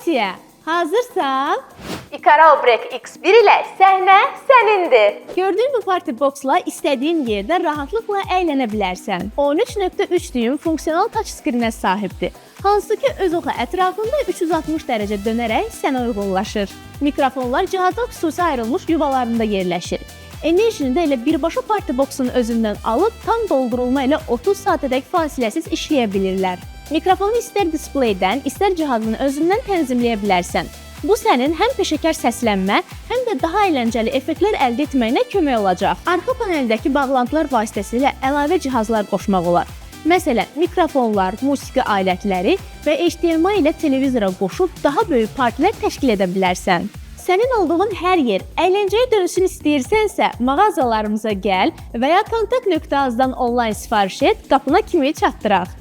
Katya, hazırsan? Ikaral Break X1 ilə səhnə sənindir. Gördüyün bu party boxla istədiyin yerdə rahatlıqla əylənə bilərsən. 13.3 düyüm funksional touchscreen-ə sahibdir. Hansı ki öz oxu ətrafında 360 dərəcə dönərək sənə uyğunlaşır. Mikrofonlar cihazın xüsusi ayrılmış yuvalarında yerləşir. Enerjini də elə birbaşa party boxun özündən alıb tam doldurulma ilə 30 saatədək fasiləsiz işləyə bilirlər. Mikrofonu istər displeydən, istər cihazın özündən tənzimləyə bilərsən. Bu sənin həm peşəkar səslənmə, həm də daha əyləncəli effektlər əldə etməyinə kömək olacaq. Arxa paneldəki bağlantılar vasitəsilə əlavə cihazlar qoşmaq olar. Məsələn, mikrofonlar, musiqi alətləri və HDMI ilə televizora qoşub daha böyük partilər təşkil edə bilərsən. Sənin olduğun hər yer əyləncəyə dönsün istəyirsənsə, mağazalarımıza gəl və ya kontakt.az-dan onlayn sifariş et, qapına kimi çatdıraq.